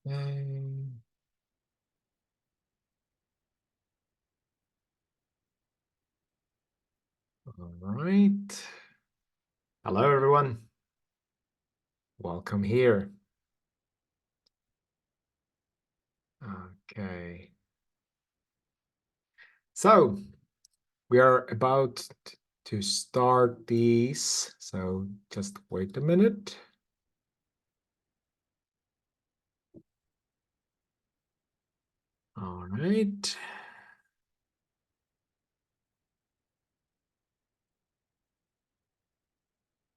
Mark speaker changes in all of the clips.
Speaker 1: Okay. All right. Hello, everyone. Welcome here. Okay. So we are about to start these. So just wait a minute. All right.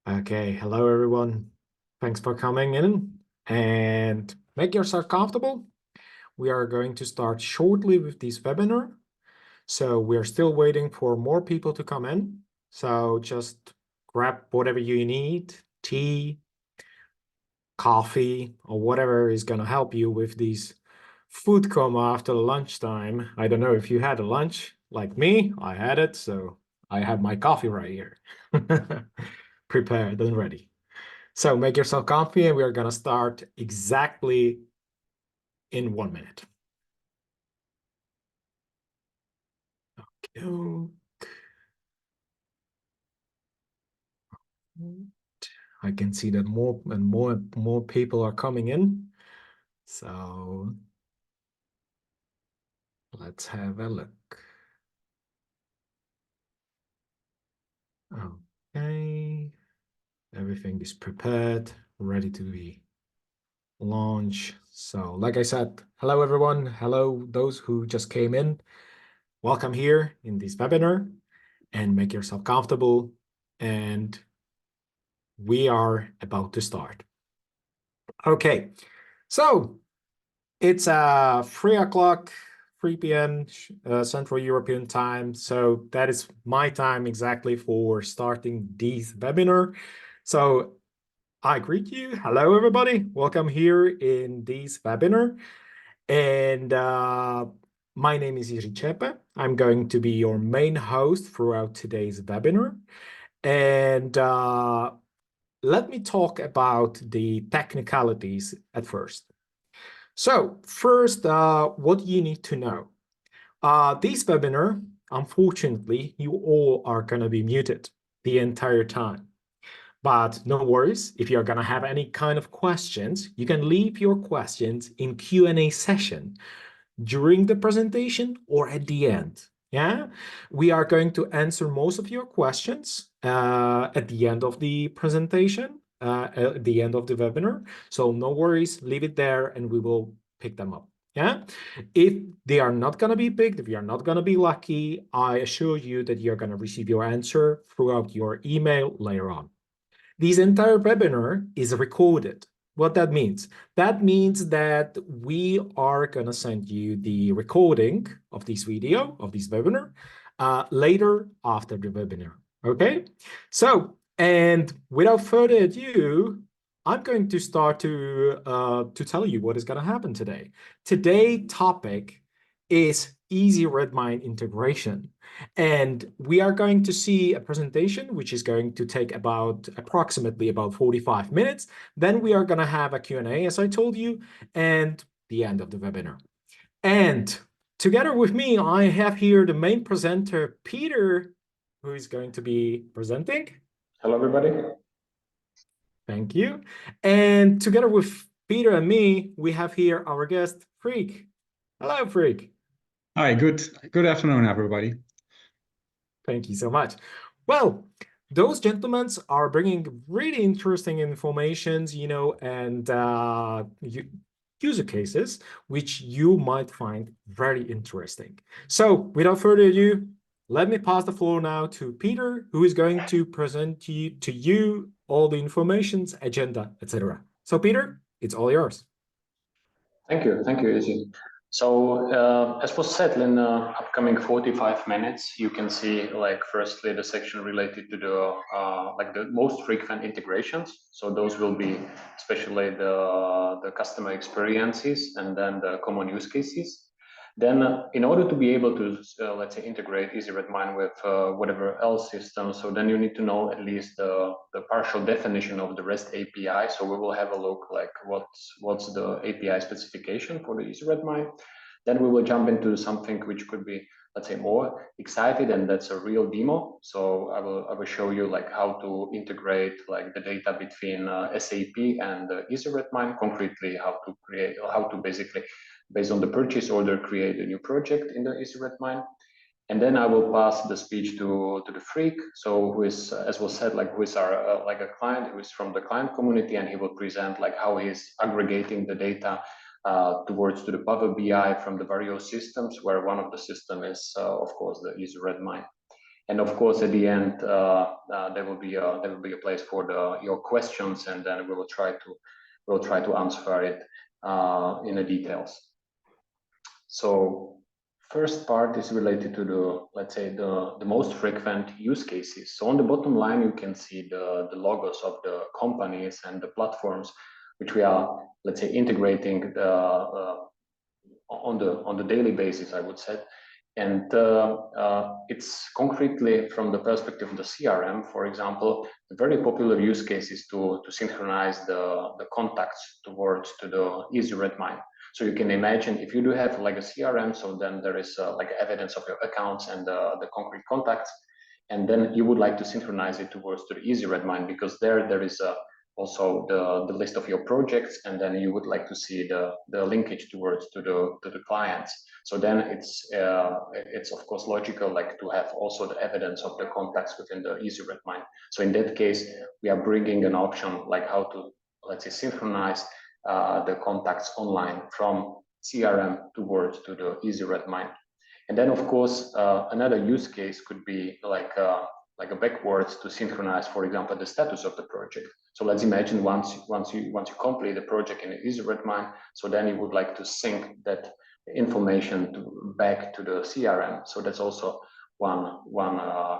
Speaker 1: Okay. Hello, everyone. Thanks for coming in and make yourself comfortable. We are going to start shortly with this webinar. So we're still waiting for more people to come in. So just grab whatever you need, tea, coffee, or whatever is going to help you with these food coma after lunchtime. I don't know if you had a lunch like me. I had it, so I have my coffee right here. Prepared and ready. So make yourself comfy and we're going to start exactly in 1 minute. Okay. I can see that more and more people are coming in. So let's have a look. Okay. Everything is prepared, ready to be launched. So like I said, hello everyone. Hello those who just came in. Welcome here in this webinar and make yourself comfortable. And we are about to start. Okay, so it's 3 o'clock, 3 p.m. Central European time. So that is my time exactly for starting this webinar. So I greet you. Hello, everybody. Welcome here in this webinar. And my name is Easy8 API. I'm going to be your main host throughout today's webinar. And let me talk about the technicalities at first. So first, what you need to know. This webinar, unfortunately, you all are going to be muted the entire time. But no worries, if you're going to have any kind of questions, you can leave your questions in Q&A session during the presentation or at the end. Yeah, we are going to answer most of your questions at the end of the presentation, at the end of the webinar. So no worries, leave it there and we will pick them up. Yeah, if they are not going to be picked, if you're not going to be lucky, I assure you that you're going to receive your answer throughout your email later on. This entire webinar is recorded. What that means? That means that we are going to send you the recording of this video, of this webinar, later after the webinar. Okay? So, and without further ado, I'm going to start to tell you what is going to happen today. Today's topic is easy Redmine integration. And we are going to see a presentation, which is going to take approximately about 45 minutes. Then we are going to have a Q&A, as I told you, and the end of the webinar. And together with me, I have here the main presenter, Peter, who is going to be presenting.
Speaker 2: Hello, everybody.
Speaker 1: Thank you. And together with Peter and me, we have here our guest, Freek. Hello, Freek.
Speaker 3: Hi, good afternoon, everybody.
Speaker 1: Thank you so much. Well, those gentlemen are bringing really interesting informations, and user cases, which you might find very interesting. So without further ado, let me pass the floor now to Peter, who is going to present to you all the informations, agenda, etc. So Peter, it's all yours.
Speaker 2: Thank you, Izzy. So as was said, in the upcoming 45 minutes, you can see firstly the section related to the most frequent integrations. So those will be especially the customer experiences and then the common use cases. Then, in order to be able to, let's say, integrate EasyRedMine with whatever else system, so then you need to know at least the partial definition of the REST API. So we will have a look like what's the API specification for the EasyRedMine. Then we will jump into something which could be, let's say, more excited, and that's a real demo. So I will show you like how to integrate like the data between SAP and EasyRedMine, concretely how to basically, based on the purchase order, create a new project in the EasyRedMine. And then I will pass the speech to the Freek, so who is, as was said, like who is our like a client, who is from the client community, and he will present like how he's aggregating the data towards to the PowerBI from the various systems, where one of the system is of course the EasyRedMine. And of course, at the end, there will be a place for your questions, and then we'll try to answer it in the details. So first part is related to the, let's say, the most frequent use cases. So on the bottom line, you can see the logos of the companies and the platforms which we are, let's say, integrating on the daily basis, I would say. And it's concretely from the perspective of the CRM, for example, a very popular use case is to synchronize the contacts towards to the EasyRedMine. So you can imagine if you do have like a CRM, so then there is like evidence of your accounts and the concrete contacts, and then you would like to synchronize it towards to the EasyRedMine, because there is also the list of your projects, and then you would like to see the linkage towards to the clients. So then it's of course logical like to have also the evidence of the contacts within the EasyRedMine. So in that case, we are bringing an option like how to, let's say, synchronize the contacts online from CRM towards to the EasyRedMine. And then of course another use case could be like a backwards to synchronize, for example, the status of the project. So let's imagine once you complete the project in EasyRedMine, so then you would like to sync that information back to the CRM. So that's also one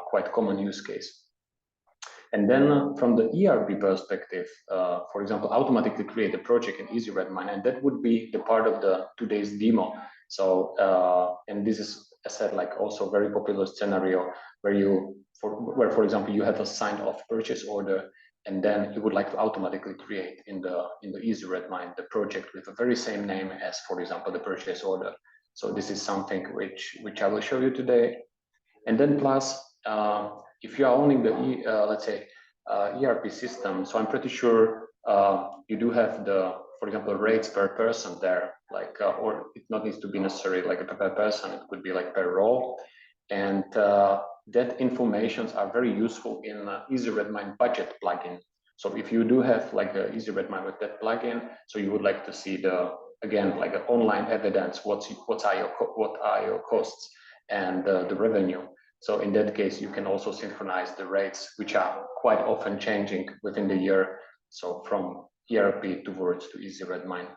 Speaker 2: quite common use case. And then from the ERP perspective, for example, automatically create a project in EasyRedMine, and that would be the part of the today's demo. So and this is, as I said, like also very popular scenario where for example you have a signed off purchase order, and then you would like to automatically create in the EasyRedMine the project with the very same name as, for example, the purchase order. So this is something which I will show you today. And then plus, if you are owning the let's say ERP system, so I'm pretty sure you do have for example, rates per person there, like or it not needs to be necessarily like a per person, it could be like per role, and that informations are very useful in EasyRedMine budget plugin. So if you do have like a EasyRedMine with that plugin, so you would like to see again like an online evidence, what are your costs and the revenue. So in that case, you can also synchronize the rates, which are quite often changing within the year. So from ERP towards to EasyRedMine.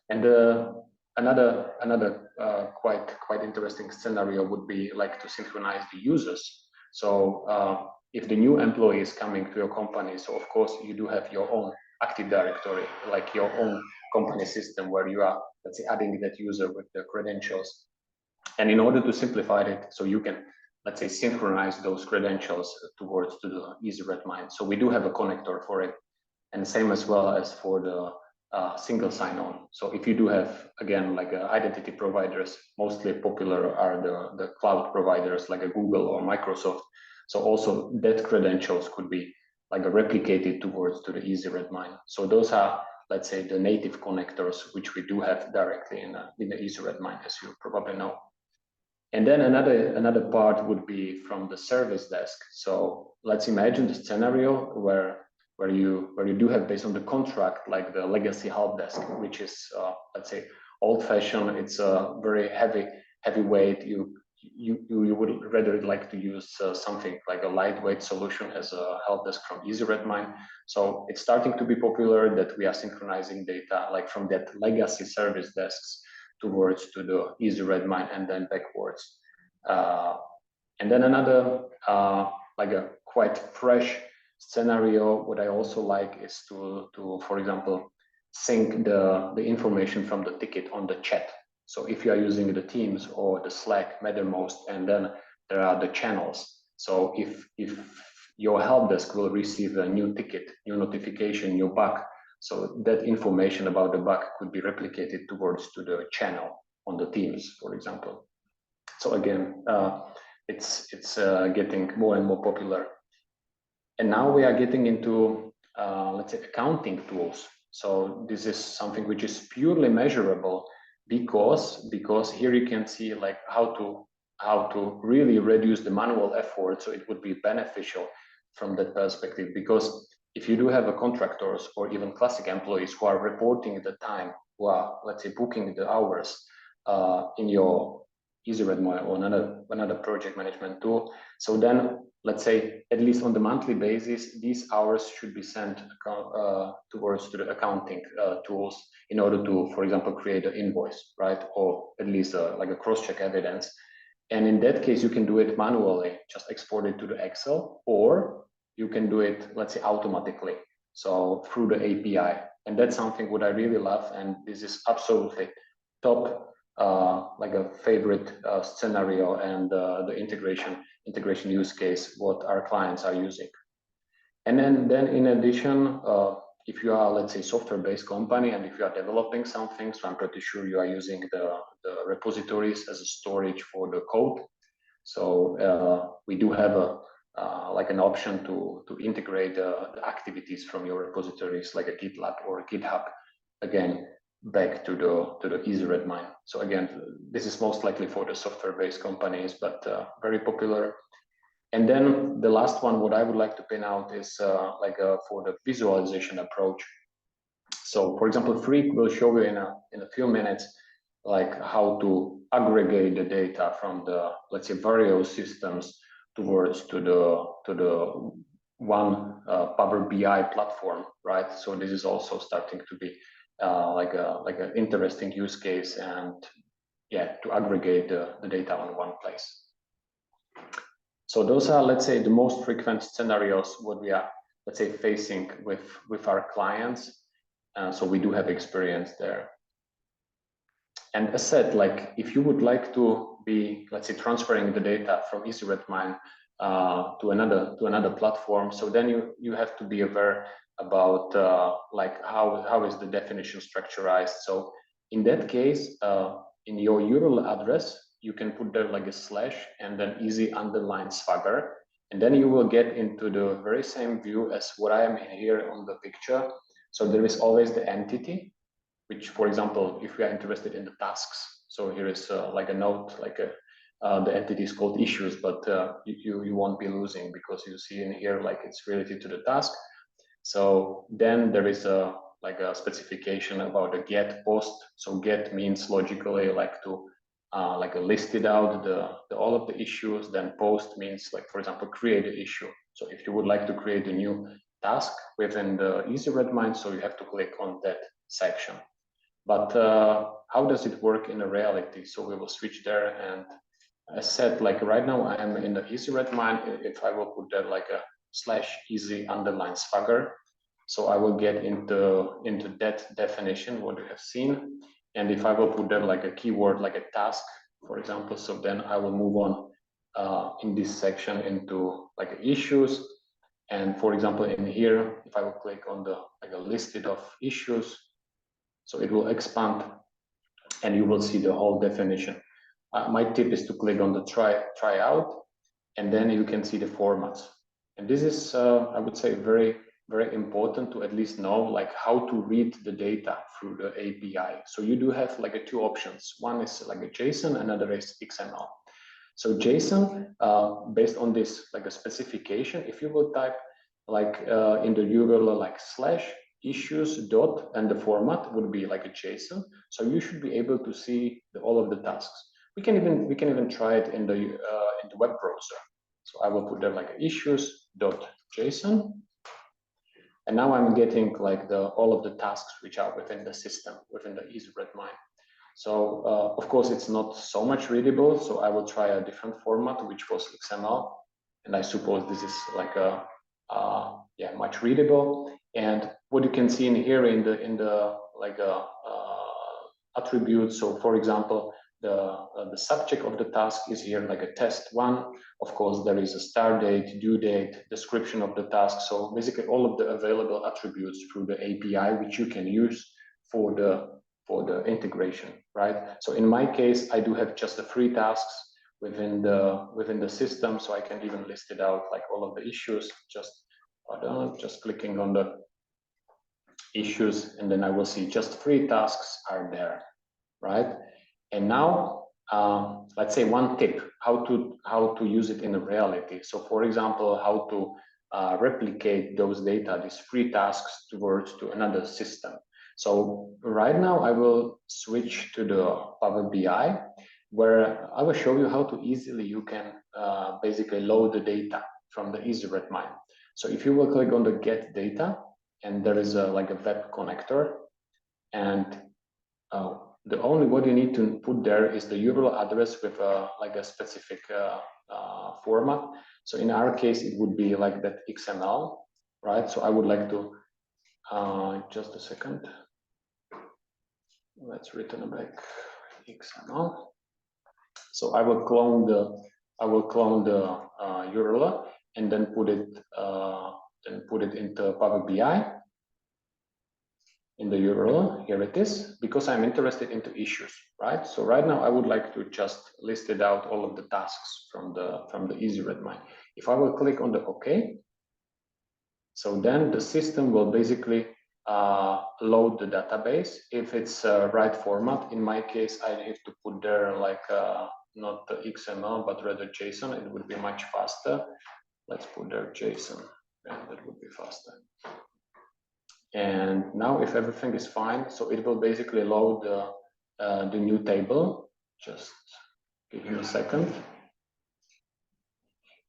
Speaker 2: And another quite interesting scenario would be like to synchronize the users. So if the new employee is coming to your company, so of course you do have your own Active Directory, like your own company system where you are, let's say, adding that user with the credentials. And in order to simplify it, so you can, let's say, synchronize those credentials towards to the EasyRedMine. So we do have a connector for it, and same as well as for the single sign-on. So if you do have, again, like identity providers, mostly popular are the cloud providers like a Google or Microsoft. So also that credentials could be like replicated towards to the EasyRedMine. So those are, let's say, the native connectors which we do have directly in the EasyRedMine, as you probably know. And then another part would be from the service desk. So let's imagine the scenario where you do have, based on the contract, like the legacy help desk, which is let's say old-fashioned. It's a very heavy weight. You would rather like to use something like a lightweight solution as a help desk from EasyRedMine. So it's starting to be popular that we are synchronizing data like from that legacy service desks towards to the EasyRedMine and then backwards. And then another like a quite fresh scenario, what I also like is to for example, sync the information from the ticket on the chat. So if you are using the Teams or the Slack, Mattermost, and then there are the channels. So if your help desk will receive a new ticket, new notification, new bug, so that information about the bug could be replicated towards to the channel on the Teams, for example. So again, it's getting more and more popular. And now we are getting into, let's say, accounting tools. So this is something which is purely measurable because here you can see like how to really reduce the manual effort. So it would be beneficial from that perspective, because if you do have a contractors or even classic employees who are reporting the time, who are, let's say, booking the hours in your Easy8 or another project management tool. So then, let's say, at least on the monthly basis, these hours should be sent towards to the accounting tools in order to, for example, create an invoice, right? Or at least like a cross-check evidence. And in that case, you can do it manually, just export it to the Excel, or you can do it, let's say, automatically. So through the API. And that's something what I really love. And this is absolutely top, like a favorite scenario and the integration use case what our clients are using. And then in addition, if you are, let's say, software-based company, and if you are developing something, so I'm pretty sure you are using the repositories as a storage for the code. So we do have a like an option to integrate the activities from your repositories, like a GitLab or a GitHub, again, back to the Easy8. So again, this is most likely for the software-based companies, but very popular. And then the last one, what I would like to pin out is for the visualization approach. So for example, Freek will show you in a few minutes, like how to aggregate the data from the, let's say, various systems towards to the one PowerBI platform, right? So this is also starting to be like an interesting use case, and yeah, to aggregate the data on one place. So those are, let's say, the most frequent scenarios what we are, let's say, facing with our clients. So we do have experience there. And as said, like if you would like to be, let's say, transferring the data from Easy8 to another platform, so then you have to be aware about like how is the definition structurized. So in that case, in your URL address, you can put there like a slash and then easy_swagger, and then you will get into the very same view as what I am here on the picture. So there is always the entity, which, for example, if we are interested in the tasks, so here is like a note, like the entity is called issues, but you won't be losing because you see in here like it's related to the task. So then there is a like a specification about the get post. So get means logically like to like list it out the all of the issues. Then post means like, for example, create an issue. So if you would like to create a new task within the Easy8, so you have to click on that section. But how does it work in the reality? So we will switch there, and as said, like right now I am in the Easy8. If I will put that like a /easy_swagger, so I will get into that definition what you have seen. And if I will put there like a keyword like a task, for example, so then I will move on in this section into like issues. And for example, in here, if I will click on the like a listed of issues, so it will expand and you will see the whole definition. My tip is to click on the try out, and then you can see the formats. And this is, I would say, very, very important to at least know like how to read the data through the API. So you do have like two options. One is like a JSON, another is XML. So JSON, based on this like a specification, if you will type like in the URL like /issues dot, and the format would be like a JSON. So you should be able to see all of the tasks. We can even try it in the web browser. So I will put there like issues.json, and now I'm getting like all of the tasks which are within the system, within the Easy8. So of course it's not so much readable. So I will try a different format, which was XML, and I suppose this is like a yeah, much readable. And what you can see in here in the like attributes. So for example, the subject of the task is here like a test one. Of course, there is a start date, due date, description of the task. So basically all of the available attributes through the API, which you can use for the integration, right? So in my case, I do have just the 3 tasks within the system, so I can even list it out like all of the issues. Just clicking on the issues, and then I will see just 3 tasks are there, right? And now let's say one tip how to use it in reality. So for example, how to replicate those data, these 3 tasks towards to another system. So right now I will switch to the Power BI, where I will show you how to easily you can basically load the data from the Easy8 API. So if you will click on the get data, and there is like a web connector, and the only what you need to put there is the URL address with like a specific format. So in our case, it would be like that XML, right? So I would like to just a second. Let's return back XML. So I will clone the URL and then put it into Power BI. In the URL, here it is, because I'm interested into issues, right? So right now I would like to just list it out all of the tasks from the Easy8 API. If I will click on the OK, so then the system will basically load the database if it's right format. In my case, I have to put there like not the XML but rather JSON. It would be much faster. Let's put there JSON, and that would be faster. And now if everything is fine, so it will basically load the new table. Just give me a second.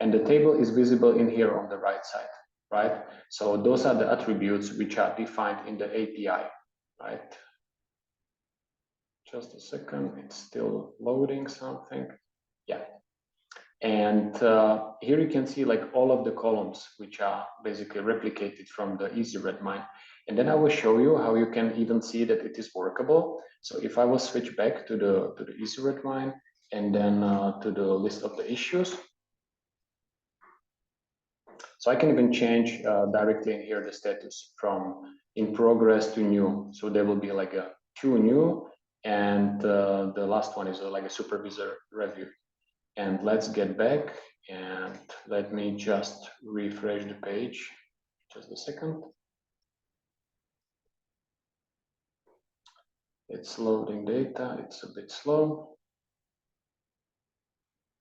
Speaker 2: And the table is visible in here on the right side, right? So those are the attributes which are defined in the API, right? Just a second, it's still loading something. Yeah. And here you can see like all of the columns which are basically replicated from the Easy8 API. And then I will show you how you can even see that it is workable. So if I will switch back to the Easy8 API and then to the list of the issues. So I can even change directly in here the status from in progress to new. So there will be like a 2 new, and the last one is like a supervisor review. And let's get back and let me just refresh the page. Just a second. It's loading data, it's a bit slow.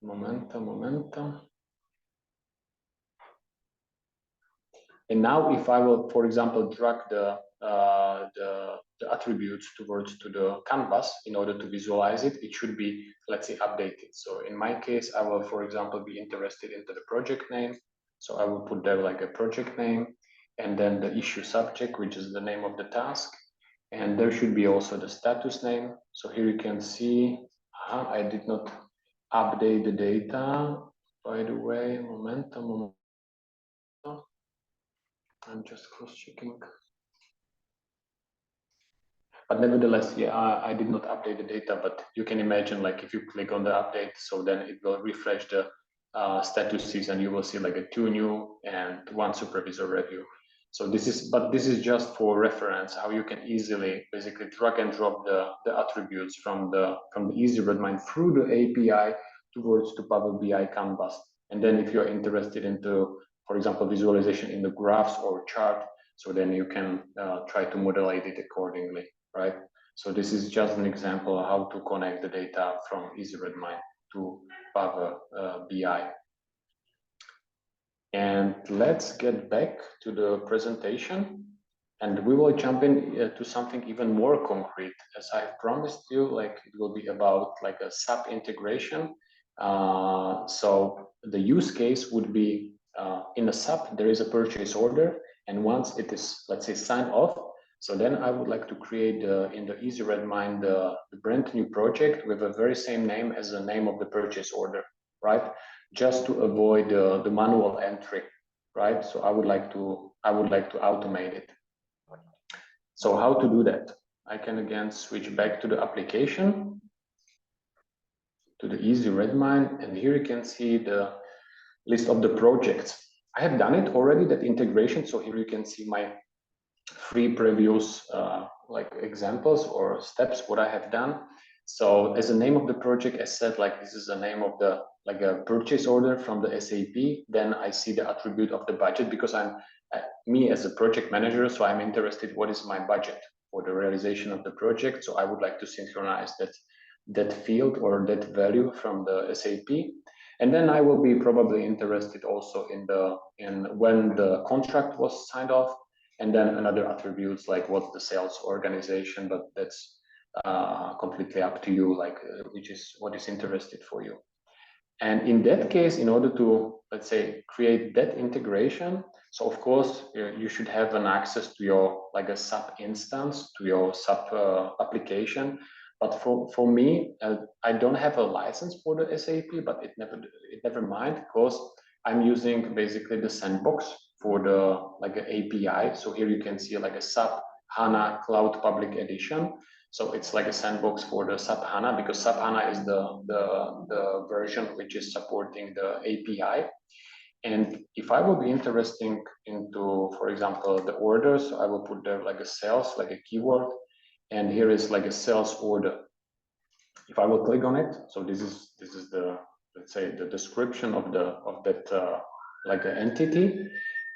Speaker 2: Momentum. And now if I will, for example, drag the attributes towards to the canvas in order to visualize it, it should be, let's say, updated. So in my case, I will, for example, be interested into the project name. So I will put there like a project name, and then the issue subject, which is the name of the task. And there should be also the status name. So here you can see, I did not update the data, by the way. Momentum. I'm just cross-checking. But nevertheless, yeah, I did not update the data, but you can imagine like if you click on the update, so then it will refresh the statuses, and you will see like a 2 new and 1 supervisor review. So this is just for reference how you can easily basically drag and drop the attributes from the Easy8 API through the API towards to Power BI canvas. And then if you're interested into, for example, visualization in the graphs or chart, so then you can try to modulate it accordingly, right? So this is just an example of how to connect the data from Easy8 API to Power BI. And let's get back to the presentation, and we will jump in to something even more concrete. As I promised you, like it will be about like a SAP integration. So the use case would be in a SAP, there is a purchase order, and once it is, let's say, signed off, so then I would like to create in the Easy8 API the brand new project with the very same name as the name of the purchase order, right? Just to avoid the manual entry, right? So I would like to automate it. So how to do that? I can again switch back to the application, to the Easy Redmine, and here you can see the list of the projects. I have done it already, that integration. So here you can see my 3 previous like examples or steps what I have done. So as the name of the project, I said like this is the name of the like a purchase order from the SAP. Then I see the attribute of the budget because I'm me as a project manager. So I'm interested what is my budget for the realization of the project. So I would like to synchronize that field or that value from the SAP. And then I will be probably interested also in when the contract was signed off, and then another attributes like what's the sales organization, but that's completely up to you, like which is what is interested for you. And in that case, in order to, let's say, create that integration, so of course you should have an access to your like a SAP instance, to your SAP application. But for me, I don't have a license for the SAP, but it never mind, because I'm using basically the Sandbox for the like an API. So here you can see like a SAP HANA Cloud Public Edition. So it's like a sandbox for the SAP HANA, because SAP HANA is the version which is supporting the API. And if I will be interested into, for example, the orders, I will put there like a sales, like a keyword, and here is like a sales order. If I will click on it, so this is the, let's say, the description of that like an entity.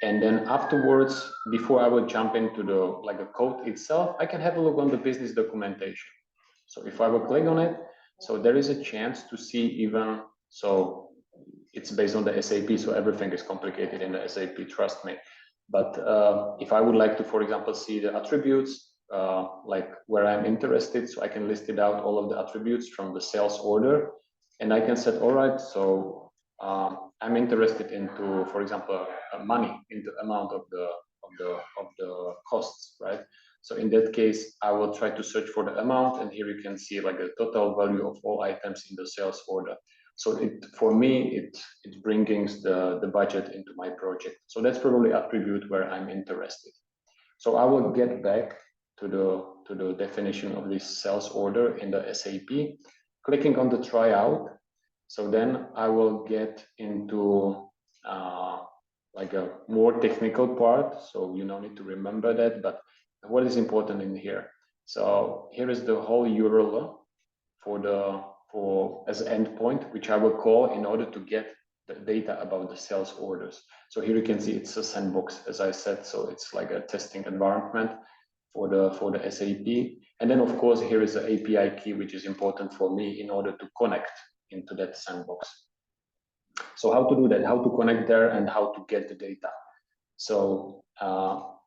Speaker 2: And then afterwards, before I will jump into the like a code itself, I can have a look on the business documentation. So if I will click on it, so there is a chance to see even, so it's based on the SAP, so everything is complicated in the SAP, trust me. But if I would like to, for example, see the attributes, like where I'm interested, so I can list it out, all of the attributes from the sales order, and I can set, all right, so I'm interested into, for example, money, in the amount of the costs, right? So in that case, I will try to search for the amount, and here you can see like a total value of all items in the sales order. So for me, it brings the budget into my project. So that's probably attribute where I'm interested. So I will get back to the definition of this sales order in the SAP, clicking on the tryout. So then I will get into like a more technical part. So you don't need to remember that, but what is important in here? So here is the whole URL for as an endpoint, which I will call in order to get the data about the sales orders. So here you can see it's a sandbox, as I said. So it's like a testing environment for the SAP. And then of course here is the API key, which is important for me in order to connect into that sandbox. So how to do that? How to connect there and how to get the data? So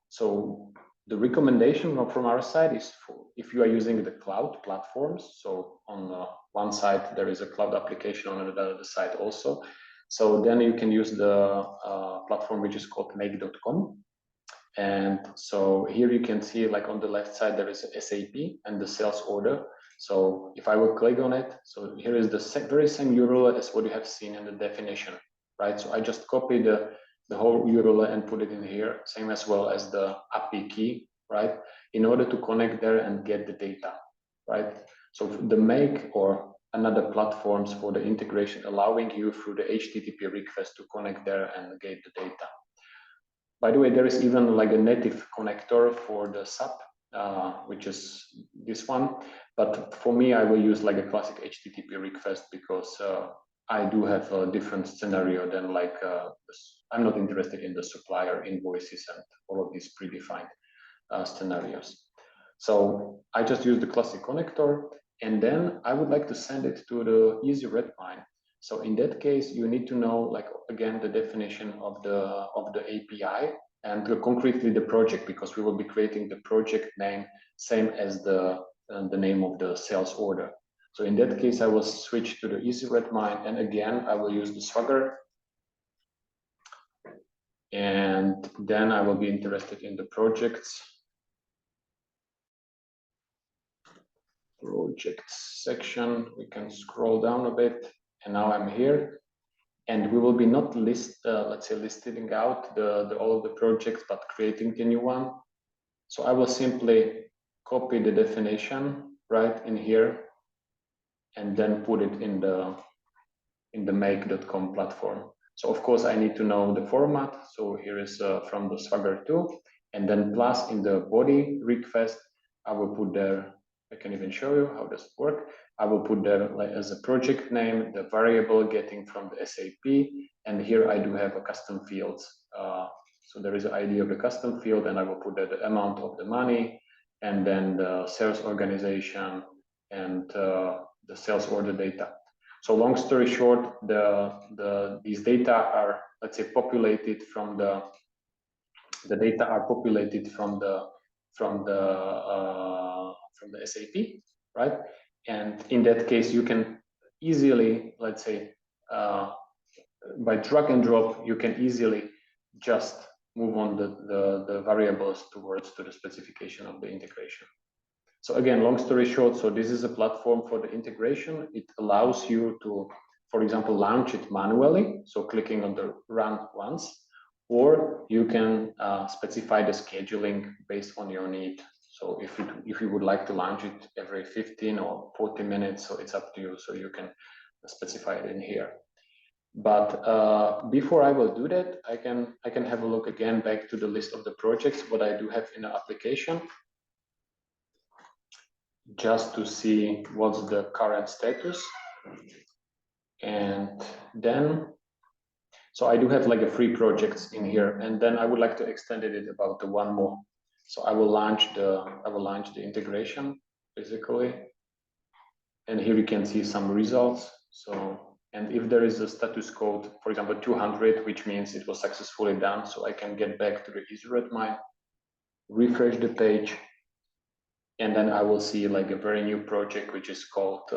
Speaker 2: so the recommendation from our side is if you are using the cloud platforms. So on one side there is a cloud application, on another side also. So then you can use the platform which is called make.com. And so here you can see like on the left side there is a SAP and the sales order. So if I will click on it, so here is the very same URL as what you have seen in the definition, right? So I just copy the whole URL and put it in here, same as well as the API key, right? In order to connect there and get the data, right? So the make or another platforms for the integration, allowing you through the HTTP request to connect there and get the data. By the way, there is even like a native connector for the SAP, which is this one. But for me, I will use like a classic HTTP request because I do have a different scenario than like, I'm not interested in the supplier invoices and all of these predefined scenarios. So I just use the classic connector, and then I would like to send it to the Easy Redmine. So in that case, you need to know, like, again, the definition of the API and concretely the project, because we will be creating the project name same as the name of the sales order. So in that case, I will switch to the Easy Redmine, and again, I will use the Swagger. And then I will be interested in the projects. Projects section, we can scroll down a bit, and now I'm here. And we will be not let's say listing out all of the projects, but creating the new one. So I will simply copy the definition right in here, and then put it in the make.com platform. So of course I need to know the format. So here is from the Swagger 2, and then plus in the body request, I will put there, I can even show you how does it work. I will put there like as a project name, the variable getting from the SAP, and here I do have a custom fields. So there is an ID of the custom field, and I will put there the amount of the money, and then the sales organization, and the sales order data. So long story short, these data are, let's say, populated from the data are populated from the SAP, right? And in that case, you can easily, let's say, by drag and drop, you can easily just move on the variables towards to the specification of the integration. So again, long story short, so this is a platform for the integration. It allows you to, for example, launch it manually, so clicking on the run once, or you can specify the scheduling based on your need. So if you would like to launch it every 15 or 40 minutes, so it's up to you. So you can specify it in here. But before I will do that, I can have a look again back to the list of the projects what I do have in the application, just to see what's the current status. And then, so I do have like a 3 projects in here, and then I would like to extend it about the 1 more. So I will launch the integration basically, and here you can see some results. So, and if there is a status code, for example 200, which means it was successfully done, so I can get back to the Easy8 refresh the page, and then I will see like a very new project which is called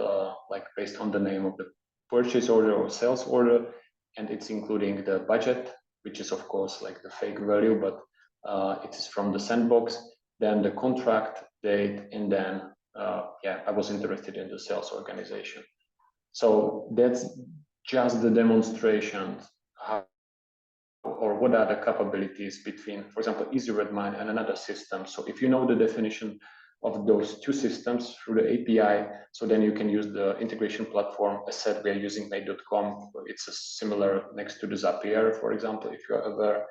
Speaker 2: like based on the name of the purchase order or sales order, and it's including the budget, which is of course like the fake value, but it is from the Sandbox, then the contract date, and then yeah, I was interested in the sales organization. So that's just the demonstration how or what are the capabilities between, for example, Easy8 and another system. So if you know the definition of those 2 systems through the API, so then you can use the integration platform. As said, we are using make.com. It's a similar next to the Zapier, for example, if you're aware,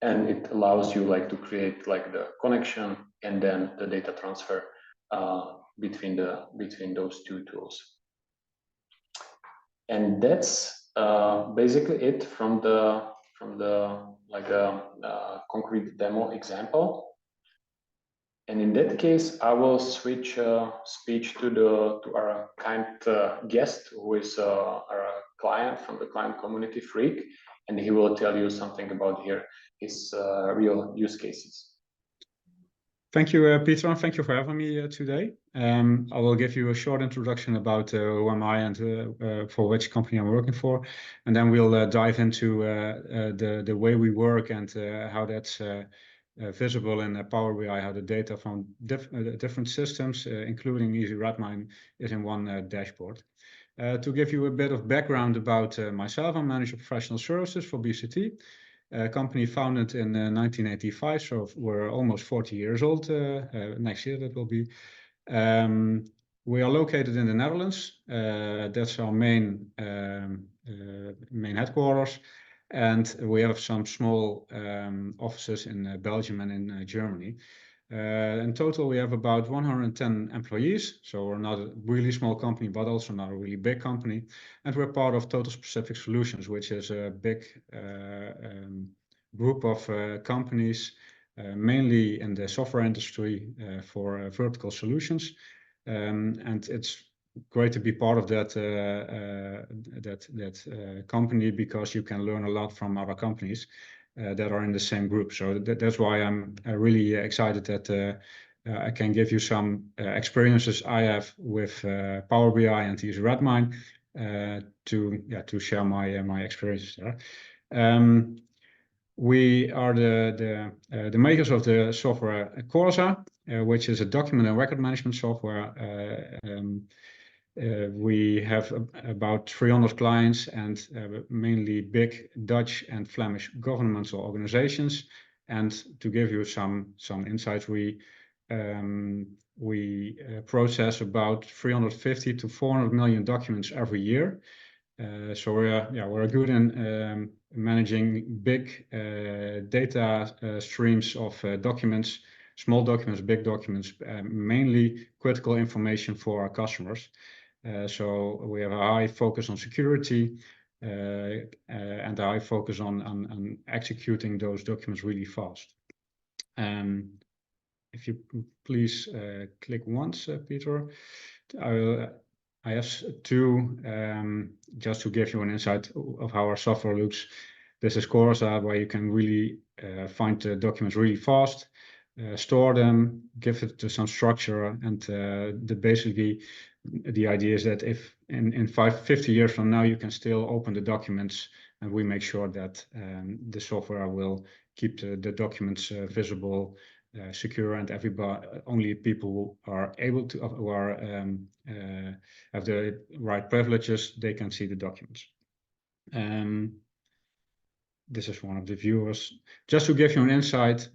Speaker 2: and it allows you like to create like the connection and then the data transfer between those 2 tools. And that's basically it from the like concrete demo example. And in that case, I will switch speech to our kind guest, who is our client from the client community, Freek, and he will tell you something about here his real use cases.
Speaker 3: Thank you, Peter, and thank you for having me today. I will give you a short introduction about who am I and for which company I'm working for, and then we'll dive into the way we work and how that's visible in Power BI, how the data from different systems, including Easy8, is in one dashboard. To give you a bit of background about myself, I'm manager of professional services for BCT. A company founded in 1985, so we're almost 40 years old. Next year that will be. We are located in the Netherlands. That's our main headquarters, and we have some small offices in Belgium and in Germany. In total, we have about 110 employees, so we're not a really small company, but also not a really big company. And we're part of Total Specific Solutions, which is a big group of companies, mainly in the software industry for vertical solutions. And it's great to be part of that company, because you can learn a lot from other companies that are in the same group. So that's why I'm really excited that I can give you some experiences I have with Power BI and Easy8 to share my experiences there. We are the makers of the software Corsa, which is a document and record management software. We have about 300 clients, and mainly big Dutch and Flemish governmental organizations. And to give you some insights, we we process about 350 to 400 million documents every year. So we're good in managing big data streams of documents, small documents, big documents, mainly critical information for our customers. So we have a high focus on security and a high focus on executing those documents really fast. If you please click once, Peter. I have two, just to give you an insight of how our software looks. This is Corsa, where you can really find the documents really fast, store them, give it to some structure, and basically the idea is that if in 50 years from now you can still open the documents, and we make sure that the software will keep the documents visible, secure, and only people who are able to have the right privileges, they can see the documents. This is one of the viewers. Just to give you an insight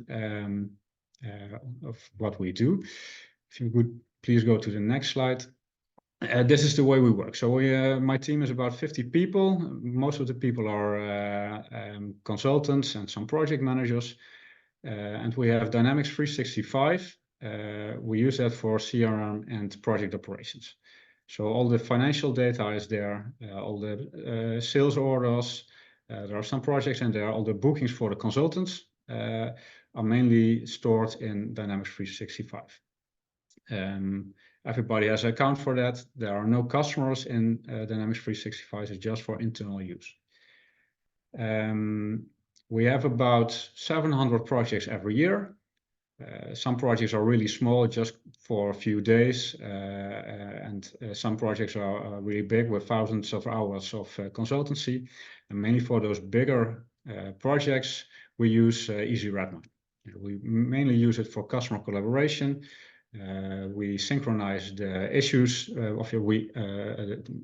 Speaker 3: of what we do. If you could please go to the next slide. This is the way we work. So my team is about 50 people. Most of the people are consultants and some project managers. And we have Dynamics 365. We use that for CRM and project operations. So all the financial data is there, all the sales orders. There are some projects and there are all the bookings for the consultants are mainly stored in Dynamics 365. Everybody has an account for that. There are no customers in Dynamics 365. It's just for internal use. We have about 700 projects every year. Some projects are really small, just for a few days, and some projects are really big with thousands of hours of consultancy. And mainly for those bigger projects, we use Easy8 API. We mainly use it for customer collaboration. We synchronize the issues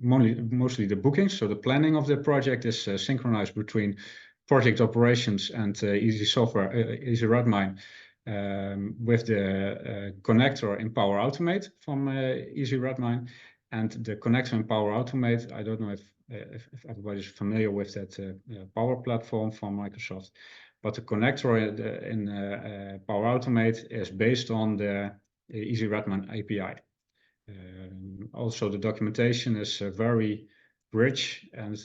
Speaker 3: mostly the bookings. So the planning of the project is synchronized between project operations and Easy8 API with the connector in Power Automate from Easy8 API. And the connector in Power Automate, I don't know if everybody's familiar with that Power Platform from Microsoft, but the connector in Power Automate is based on the Easy8 API. Also, the documentation is very rich, and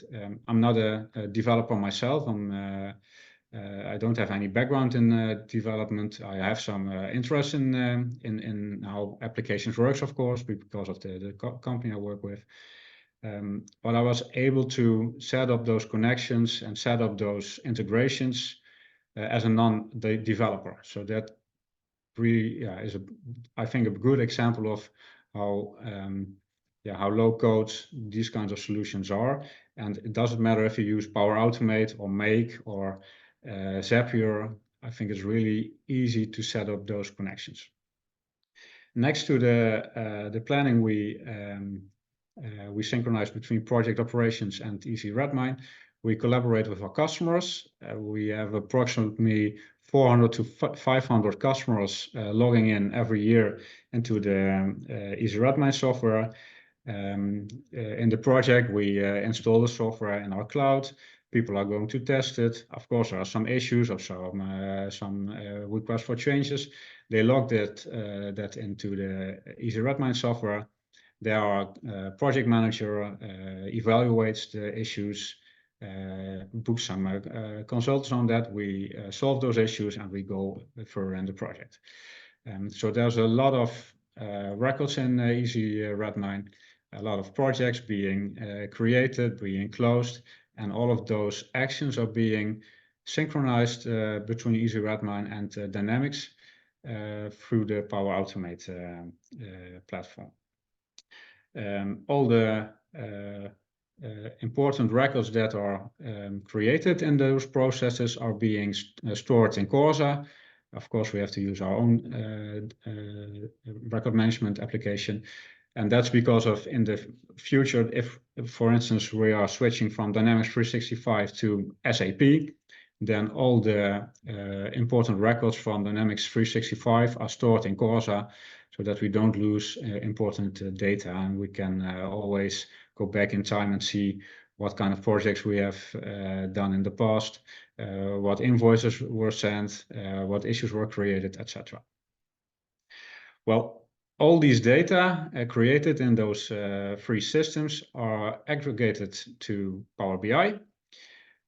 Speaker 3: I'm not a developer myself. I don't have any background in development. I have some interest in how applications works, of course, because of the company I work with. But I was able to set up those connections and set up those integrations as a non-developer. So that really is, I think, a good example of how low code these kinds of solutions are. And it doesn't matter if you use Power Automate or Make or Zapier. I think it's really easy to set up those connections. Next to the planning, we synchronize between project operations and Easy8 API. We collaborate with our customers. We have approximately 400 to 500 customers logging in every year into the Easy8 API software. In the project, we install the software in our cloud. People are going to test it. Of course, there are some issues or some requests for changes. They log that into the Easy8 API software. Their project manager evaluates the issues, books some consultants on that. We solve those issues and we go further in the project. So there's a lot of records in Easy8 API, a lot of projects being created, being closed, and all of those actions are being synchronized between Easy8 API and Dynamics through the Power Automate platform. All the important records that are created in those processes are being stored in Corsa. Of course, we have to use our own record management application. And that's because of in the future, if for instance, we are switching from Dynamics 365 to SAP, then all the important records from Dynamics 365 are stored in Corsa, so that we don't lose important data, and we can always go back in time and see what kind of projects we have done in the past, what invoices were sent, what issues were created, etc. Well, all these data created in those three systems are aggregated to Power BI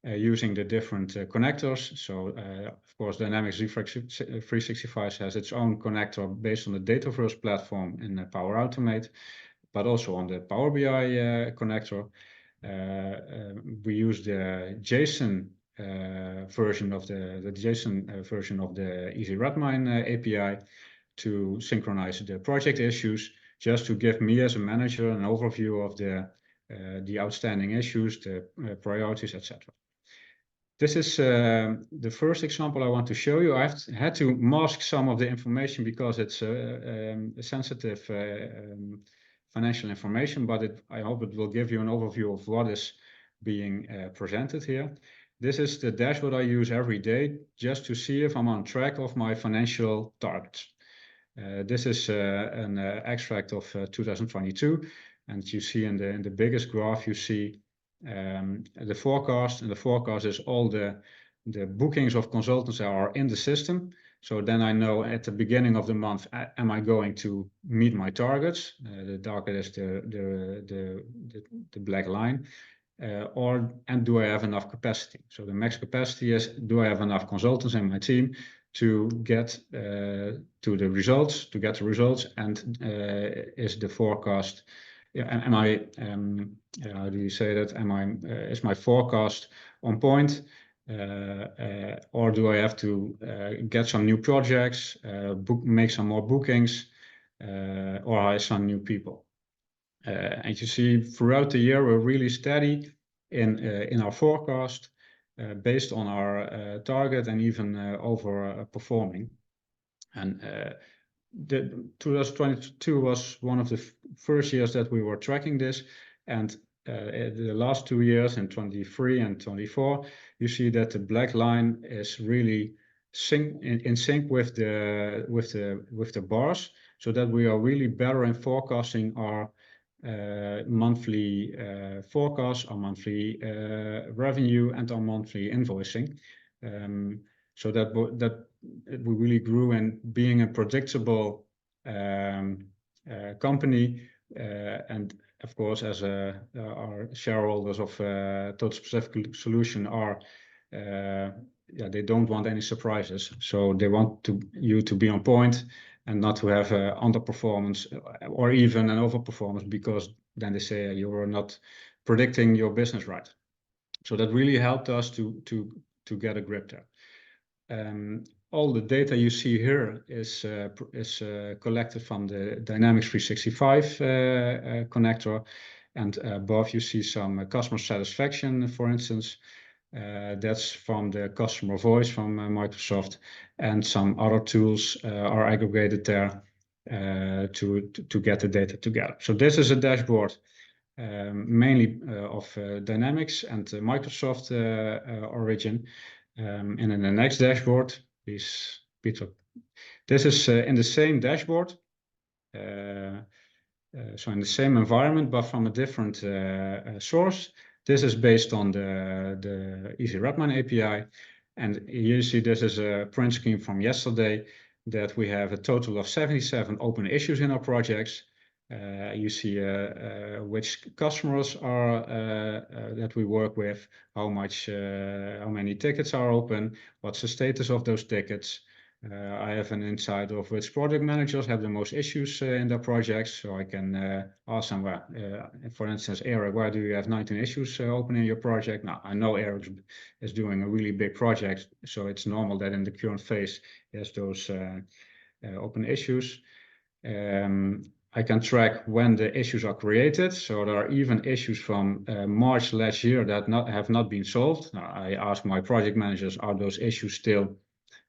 Speaker 3: using the different connectors. So, of course, Dynamics 365 has its own connector based on the Dataverse platform in Power Automate, but also on the Power BI connector. We use the JSON version of the Easy8 API to synchronize the project issues, just to give me as a manager an overview of the outstanding issues, the priorities, etc. This is the first example I want to show you. I've had to mask some of the information because it's sensitive financial information, but I hope it will give you an overview of what is being presented here. This is the dashboard I use every day just to see if I'm on track of my financial targets. This is an extract of 2022, and you see in the biggest graph, you see the forecast, and the forecast is all the bookings of consultants that are in the system. So then I know at the beginning of the month, am I going to meet my targets? The target is the black line. And do I have enough capacity? So the max capacity is, do I have enough consultants in my team to get to the results, and is the forecast, am I, how do you say that? Is my forecast on point? Or do I have to get some new projects, make some more bookings, or hire some new people? And you see throughout the year, we're really steady in our forecast based on our target and even over performing. And the 2022 was one of the first years that we were tracking this, and the last 2 years, in 23 and 24, you see that the black line is really in sync with the bars, so that we are really better in forecasting our monthly forecast, our monthly revenue, and our monthly invoicing. So that we really grew in being a predictable company, and of course, as our shareholders of Total Specific Solution are, they don't want any surprises, so they want you to be on point and not to have underperformance or even an overperformance, because then they say you were not predicting your business right. So that really helped us to get a grip there. All the data you see here is collected from the Dynamics 365 connector, and above you see some customer satisfaction, for instance. That's from the customer voice from Microsoft, and some other tools are aggregated there to get the data together. So this is a dashboard mainly of Dynamics and Microsoft origin. And in the next dashboard, please, Peter. This is in the same dashboard, so in the same environment, but from a different source. This is based on the Easy8 API. And you see this is a print screen from yesterday, that we have a total of 77 open issues in our projects. You see which customers are that we work with, how many tickets are open, what's the status of those tickets. I have an insight of which project managers have the most issues in their projects, so I can ask them, for instance, Eric, why do you have 19 issues open in your project? Now, I know Eric is doing a really big project, so it's normal that in the current phase he has those open issues. I can track when the issues are created, so there are even issues from March last year that have not been solved. Now, I ask my project managers, are those issues still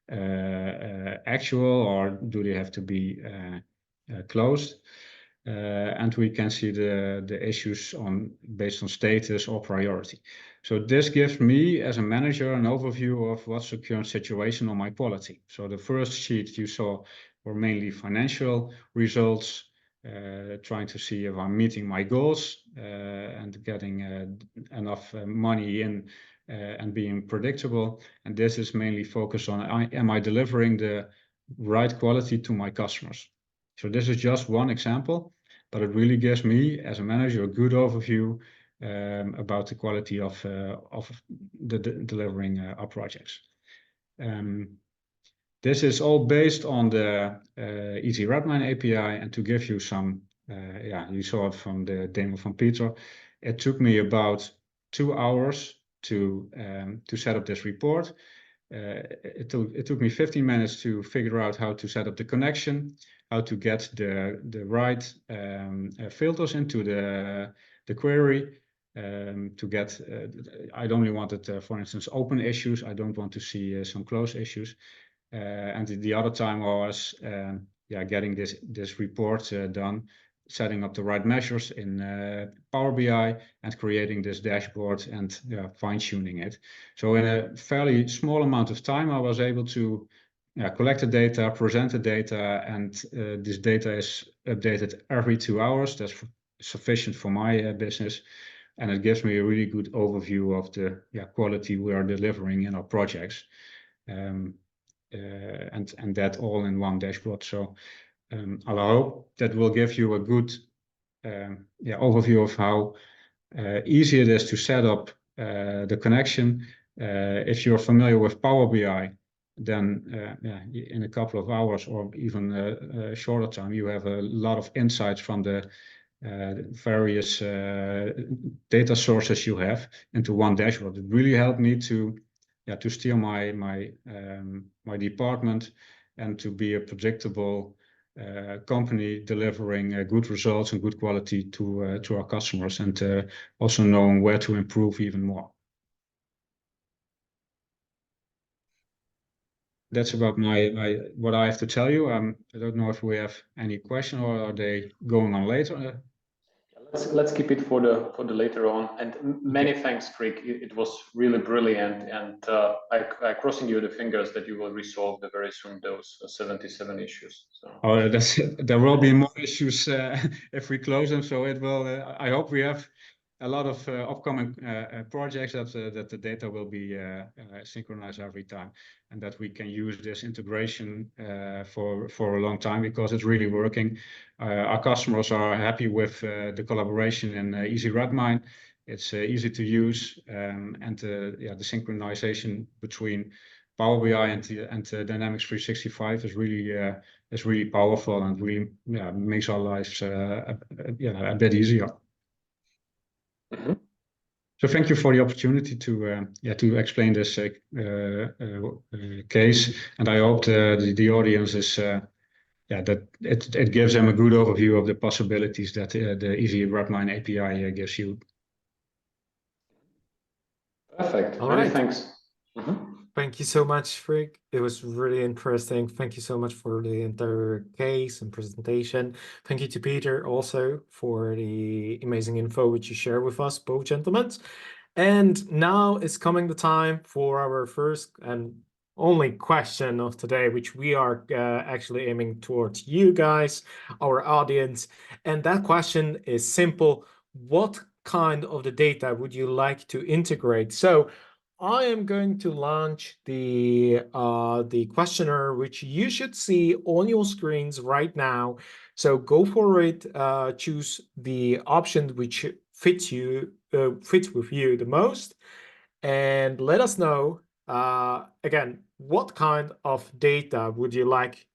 Speaker 3: actual, or do they have to be closed? and we can see the issues based on status or priority. So this gives me, as a manager, an overview of what's the current situation on my quality. So the first sheet you saw were mainly financial results, trying to see if I'm meeting my goals and getting enough money in and being predictable. And this is mainly focused on, am I delivering the right quality to my customers? So this is just one example, but it really gives me, as a manager, a good overview about the quality of delivering our projects. This is all based on the Easy8 API, and to give you some, you saw it from the demo from Peter. It took me about 2 hours to set up this report. It took me 15 minutes to figure out how to set up the connection, how to get the right filters into the query. To get, I only wanted, for instance, open issues. I don't want to see some closed issues. And the other time I was getting this report done, setting up the right measures in PowerBI and creating this dashboard and fine-tuning it. So in a fairly small amount of time, I was able to collect the data, present the data, and this data is updated every 2 hours. That's sufficient for my business. And it gives me a really good overview of the quality we are delivering in our projects. And that all in one dashboard. So I hope that will give you a good overview of how easy it is to set up the connection. If you're familiar with Power BI, then in a couple of hours or even a shorter time, you have a lot of insights from the various data sources you have into one dashboard. It really helped me to steer my department and to be a predictable company delivering good results and good quality to our customers, and also knowing where to improve even more. That's about what I have to tell you. I don't know if we have any question, or are they going on later?
Speaker 2: Let's keep it for the later on. And many thanks, Freek. It was really brilliant, and I crossing you the fingers that you will resolve very soon those 77 issues. So.
Speaker 3: Oh, there will be more issues if we close them. So it will. I hope we have a lot of upcoming projects that the data will be synchronized every time, and that we can use this integration for a long time, because it's really working. Our customers are happy with the collaboration in Easy8. It's easy to use, and the synchronization between Power BI and Dynamics 365 is really powerful, and really makes our lives a bit easier.
Speaker 2: Mm-hmm.
Speaker 3: So thank you for the opportunity to explain this case, and I hope the audience is that it gives them a good overview of the possibilities that the Easy8 API gives you.
Speaker 2: Perfect.
Speaker 1: All
Speaker 2: Many
Speaker 1: right.
Speaker 2: thanks. Mm-hmm.
Speaker 1: Thank you so much, Freek. It was really interesting. Thank you so much for the entire case and presentation. Thank you to Peter also for the amazing info which you share with us, both gentlemen. And now is coming the time for our first and only question of today, which we are actually aiming towards you guys, our audience. And that question is simple. What kind of the data would you like to integrate? So I am going to launch the questionnaire, which you should see on your screens right now. So go for it. Choose the option which fits with you the most, and let us know again, what kind of data would you like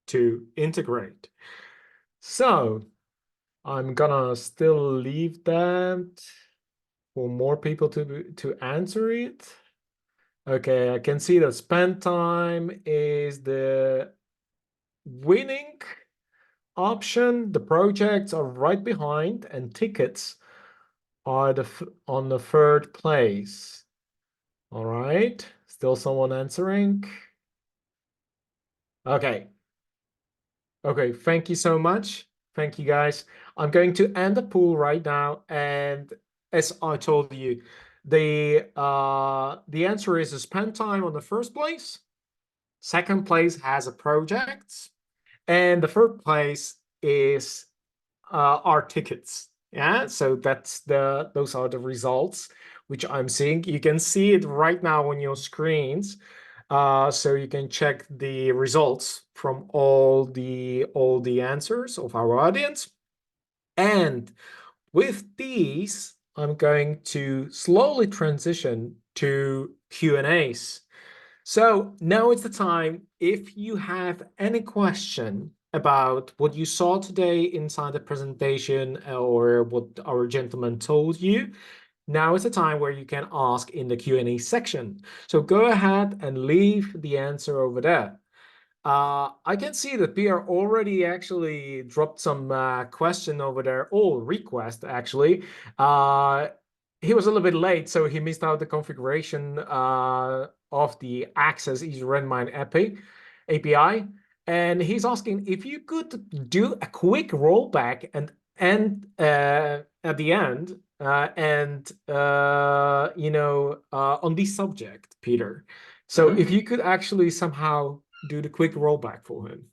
Speaker 1: to integrate? So I'm gonna still leave that for more people to answer it. Okay, I can see that spend time is the winning option. The projects are right behind, and tickets are on the third place. All right, still someone answering. Okay. Okay, thank you so much. Thank you, guys. I'm going to end the pool right now, and as I told you, the answer is spend time on the first place. Second place has a project, and the third place is our tickets. Yeah, so those are the results which I'm seeing. You can see it right now on your screens. So you can check the results from all the answers of our audience. And with these, I'm going to slowly transition to Q&As. So now it's the time. If you have any question about what you saw today inside the presentation or what our gentleman told you, now is the time where you can ask in the Q&A section. So go ahead and leave the answer over there. I can see that Pierre already actually dropped some question over there, or request actually. He was a little bit late, so he missed out the configuration of the Access Easy8 API. And he's asking if you could do a quick rollback and at the end on this subject, Peter. So if you could actually somehow do the quick rollback for him.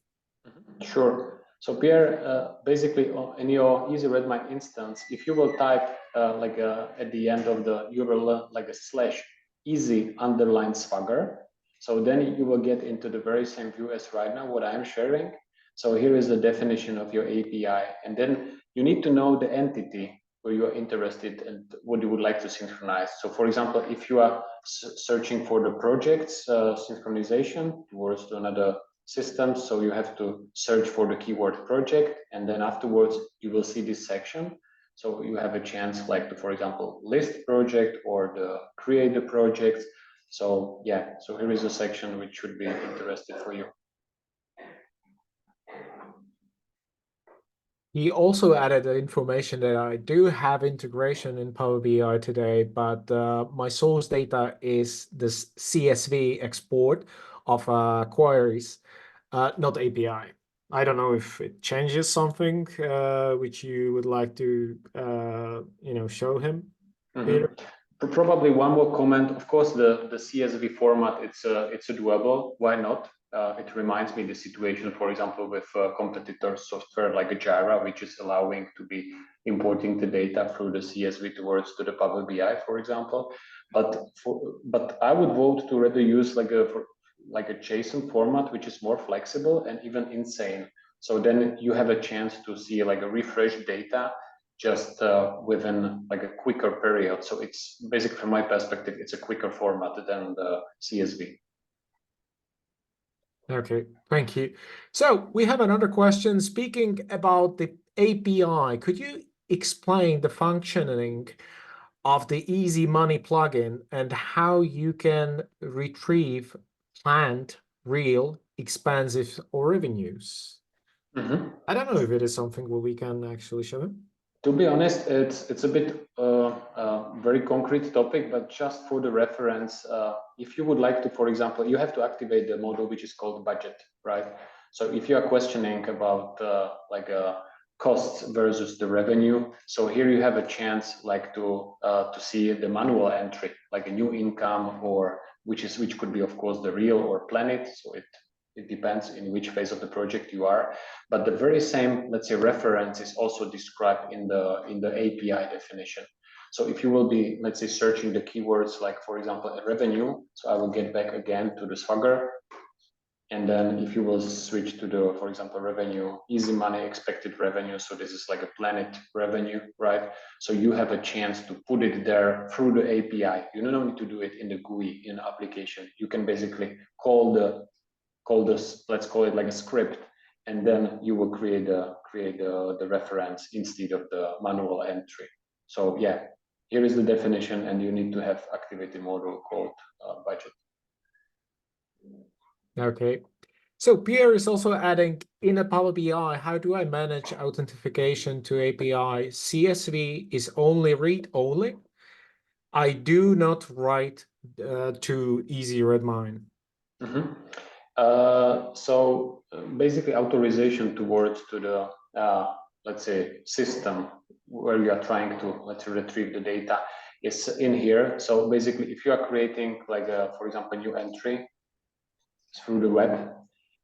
Speaker 2: Sure. So Pierre, basically in your Easy8 instance, if you will type at the end of the URL like a /easy_swagger, so then you will get into the very same view as right now what I'm sharing. So here is the definition of your API, and then you need to know the entity where you are interested and what you would like to synchronize. So for example, if you are searching for the project's synchronization towards to another system, so you have to search for the keyword project, and then afterwards you will see this section. So you have a chance like to, for example, list project or the create the project. So yeah, so here is a section which should be interesting for you.
Speaker 1: He also added the information that I do have integration in Power BI today, but my source data is this CSV export of queries, not API. I don't know if it changes something which you would like to show him, Peter.
Speaker 2: Probably one more comment. Of course, the CSV format, it's a doable. Why not? It reminds me the situation, for example, with competitor software like a Jira, which is allowing to be importing the data through the CSV towards to the Power BI, for example. But I would vote to rather use like a JSON format, which is more flexible and even insane. So then you have a chance to see like a refreshed data just within like a quicker period. So it's basically, from my perspective, it's a quicker format than the CSV.
Speaker 1: Okay, thank you. So we have another question. Speaking about the API, could you explain the functioning of the Easy Money plugin and how you can retrieve planned, real, expenses or revenues? I don't know if it is something where we can actually show them.
Speaker 2: To be honest, it's a bit very concrete topic, but just for the reference, if you would like to, for example, you have to activate the model which is called budget, right? So if you are questioning about costs versus the revenue, so here you have a chance like to see the manual entry, like a new income, or which could be of course the real or planet. So it depends in which phase of the project you are, but the very same, let's say, reference is also described in the API definition. So if you will be, let's say, searching the keywords like, for example, a revenue, so I will get back again to the Swagger, and then if you will switch to the, for example, revenue, easy money expected revenue, so this is like a planet revenue, right? So you have a chance to put it there through the API. You don't need to do it in the GUI in the application. You can basically call this, let's call it like a script, and then you will create the reference instead of the manual entry. So yeah, here is the definition, and you need to have activity model called budget.
Speaker 1: Okay. So Pierre is also adding in a Power BI, how do I manage authentication to API? CSV is only read only. I do not write to Easy8.
Speaker 2: So basically authorization towards to the let's say, system where you are trying to, let's say, retrieve the data is in here. So basically, if you are creating like a, for example, new entry through the web,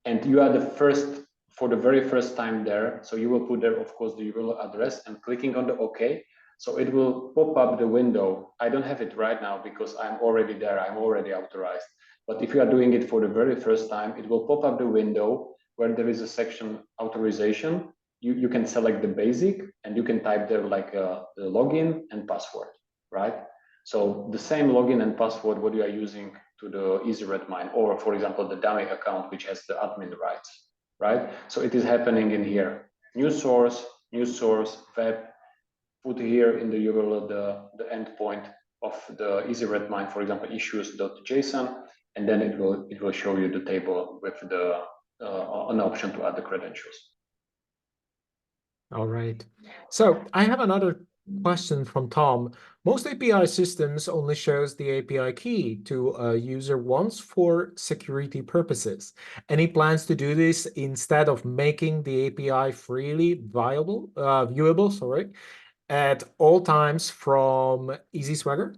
Speaker 2: and you are the first, for the very first time there, so you will put there, of course, the URL address and clicking on the OK. So it will pop up the window. I don't have it right now because I'm already there, I'm already authorized. But if you are doing it for the very first time, it will pop up the window where there is a section authorization. You can select the basic and you can type there like the login and password, right? So the same login and password what you are using to the EasyRedMine, or for example, the dummy account, which has the admin rights, right? So it is happening in here. New source, web, put here in the URL the endpoint of the EasyRedMine, for example, issues.json, and then it will show you the table with the an option to add the credentials.
Speaker 1: All right. So I have another question from Tom. Most API systems only shows the API key to a user once for security purposes. Any plans to do this instead of making the API freely viewable, sorry, at all times from EasySwagger?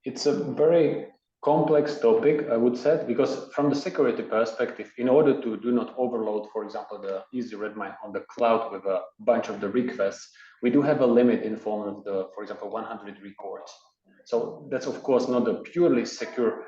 Speaker 2: It's a very complex topic, I would say, because from the security perspective, in order to do not overload, for example, the EasyRedMine on the cloud with a bunch of the requests, we do have a limit in form of the, for example, 100 records. So that's of course not a purely secure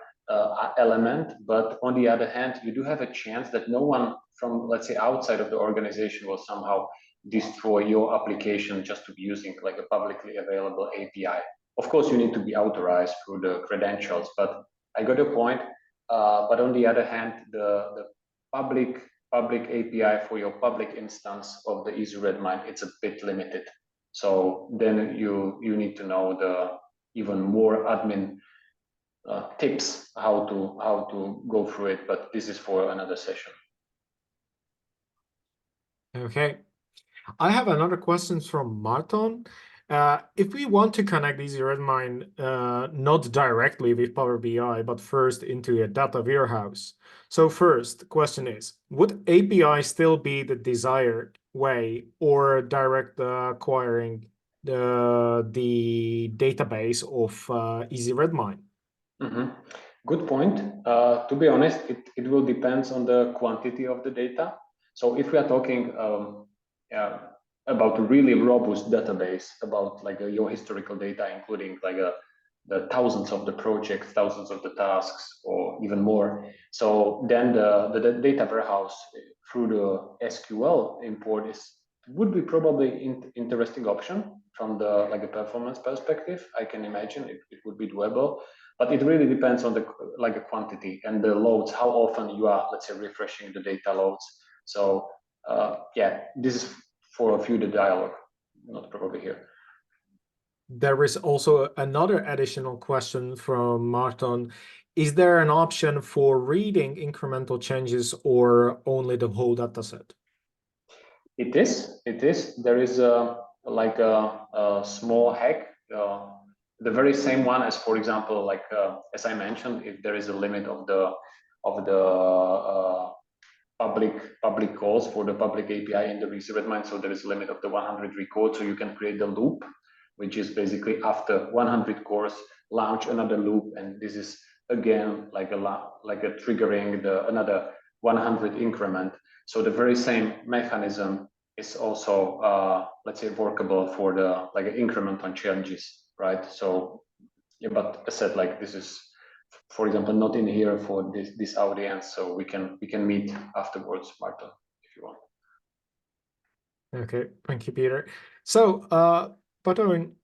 Speaker 2: element, but on the other hand, you do have a chance that no one from, let's say, outside of the organization will somehow destroy your application just to be using like a publicly available API. Of course, you need to be authorized through the credentials, but I got a point. But on the other hand, the public API for your public instance of the EasyRedMine, it's a bit limited. So then you need to know the even more admin tips how to go through it. But this is for another session.
Speaker 1: Okay. I have another question from Martin. If we want to connect EasyRedMine not directly with Power BI, but first into a data warehouse. So first, the question is, would API still be the desired way or direct acquiring the database of EasyRedMine?
Speaker 2: Good point. To be honest, it will depend on the quantity of the data. So if we are talking about a really robust database, about like your historical data, including like the thousands of the projects, thousands of the tasks, or even more. So then the data warehouse through the SQL import would be probably interesting option from the like a performance perspective. I can imagine it would be doable, but it really depends on the like a quantity and the loads, how often you are, let's say, refreshing the data loads. So yeah, this is for a few the dialogue, not probably here.
Speaker 1: There is also another additional question from Martin. Is there an option for reading incremental changes or only the whole data set?
Speaker 2: It is. There is like a small hack, the very same one as, for example, like as I mentioned, if there is a limit of the public calls for the public API in the EasyRedMine, so there is a limit of the 100 records, so you can create the loop, which is basically after 100 cores, launch another loop, and this is again like a triggering another 100 increment. So the very same mechanism is also let's say workable for the like an increment on changes, right? So yeah, but I said like this is, for example, not in here for this audience, so we can meet afterwards, Martin, if you want.
Speaker 1: Okay, thank you, Peter. So Paton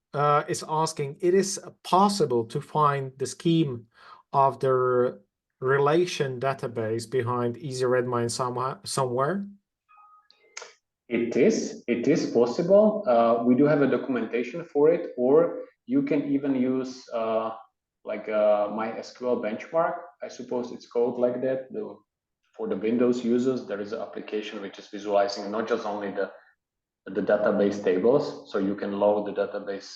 Speaker 1: is asking, it is possible to find the scheme of the relation database behind EasyRedMine somewhere?
Speaker 2: It is possible. We do have a documentation for it, or you can even use like a MySQL benchmark. I suppose it's called like that. For the Windows users, there is an application which is visualizing not just only the database tables, so you can load the database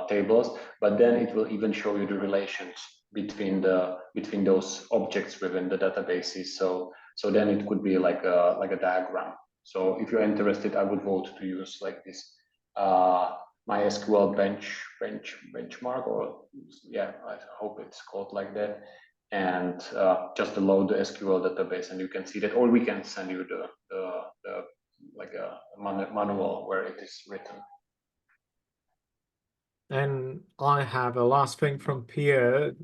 Speaker 2: tables, but then it will even show you the relations between those objects within the databases. So then it could be like a diagram. So if you're interested, I would vote to use like this MySQL benchmark, or yeah, I hope it's called like that. And just load the SQL database, and you can see that, or we can send you the like a manual where it is written.
Speaker 1: And I have a last thing from Pierre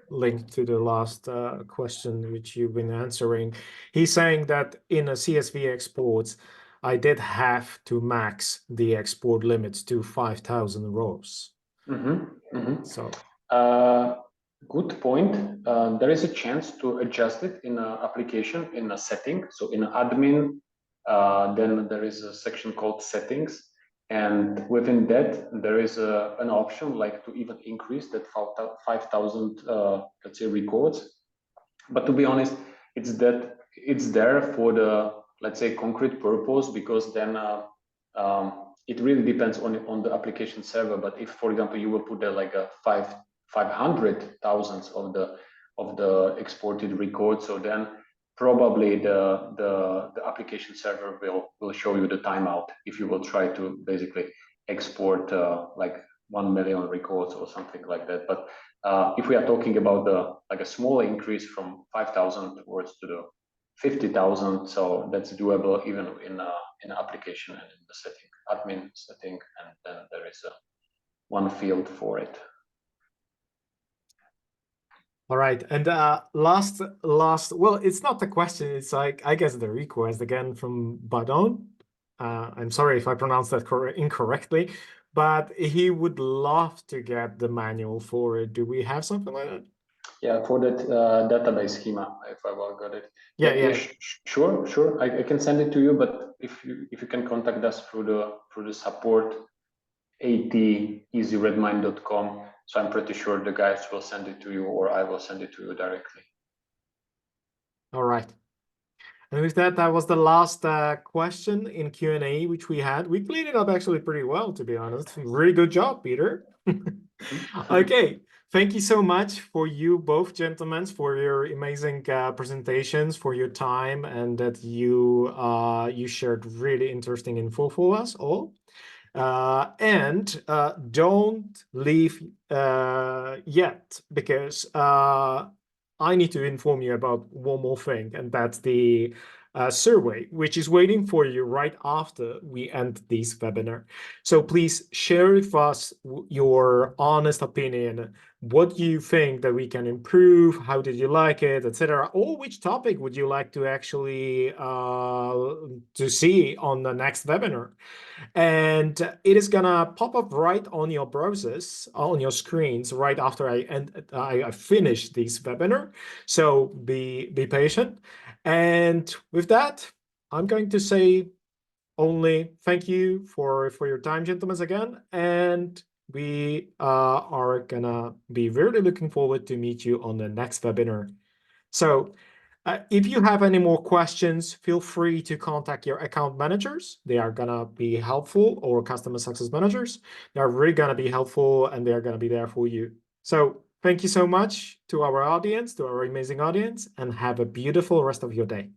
Speaker 1: linked to the last question which you've been answering. He's saying that in a CSV exports, I did have to max the export limits to 5,000 rows. So
Speaker 2: good point. There is a chance to adjust it in an application, in a setting. So in admin, then there is a section called settings. And within that, there is an option like to even increase that 5,000, let's say, records. But to be honest, it's there for the, let's say, concrete purpose, because then it really depends on the application server. But if, for example, you will put there like a 500,000 of the exported records, so then probably the application server will show you the timeout if you will try to basically export like 1 million records or something like that. But if we are talking about like a small increase from 5,000 words to the 50,000, so that's doable even in an application and in the setting, admin setting, and then there is one field for it.
Speaker 1: all right, and last, well, it's not the question, it's like, I guess the request again from Badon. I'm sorry if I pronounced that incorrectly, but he would love to get the manual for it. Do we have something like that?
Speaker 2: Yeah, for that database schema, if I well got it.
Speaker 1: Yeah.
Speaker 2: Sure. I can send it to you, but if you can contact us through the support at easyredmine.com, so I'm pretty sure the guys will send it to you, or I will send it to you directly.
Speaker 1: All right. And with that, that was the last question in Q&A which we had. We cleaned it up actually pretty well, to be honest. Really good job, Peter. Okay, thank you so much for you both, gentlemen, for your amazing presentations, for your time, and that you shared really interesting info for us all. And don't leave yet, because I need to inform you about one more thing, and that's the survey, which is waiting for you right after we end this webinar. So please share with us your honest opinion. What do you think that we can improve? How did you like it, etc.? Or which topic would you like to actually to see on the next webinar? And it is gonna pop up right on your browsers, on your screens, right after I finish this webinar. So be patient. And with that, I'm going to say only thank you for your time, gentlemen, again. And we are gonna be really looking forward to meet you on the next webinar. So if you have any more questions, feel free to contact your account managers. They are gonna be helpful, or customer success managers. They're really gonna be helpful, and they're gonna be there for you. So thank you so much to our audience, to our amazing audience, and have a beautiful rest of your day.